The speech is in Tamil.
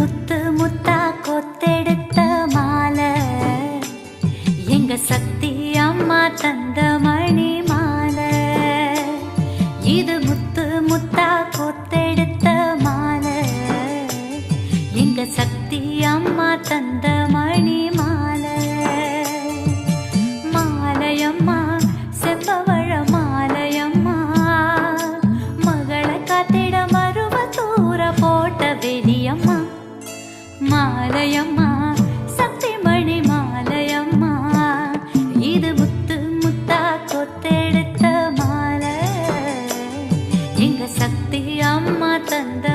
முத்து முத்தா கொத்தெடுத்த மாலை, எங்க சக்தி அம்மா தந்த மணி மாலை. இது முத்து முத்தா கொத்தெடுத்த மாலை, எங்க சக்தி அம்மா தந்த மணி மாலை. மாலையம்மா செம்பவழ மாலையம்மா, மகளை காத்திட மருவ தூர போட்ட வெளியம்மா. மாலையம்மா சக்தி மணி மாலையம்மா, இது முத்து முத்தா கொத்தெடுத்த மாலை, எங்க சக்தி அம்மா தந்த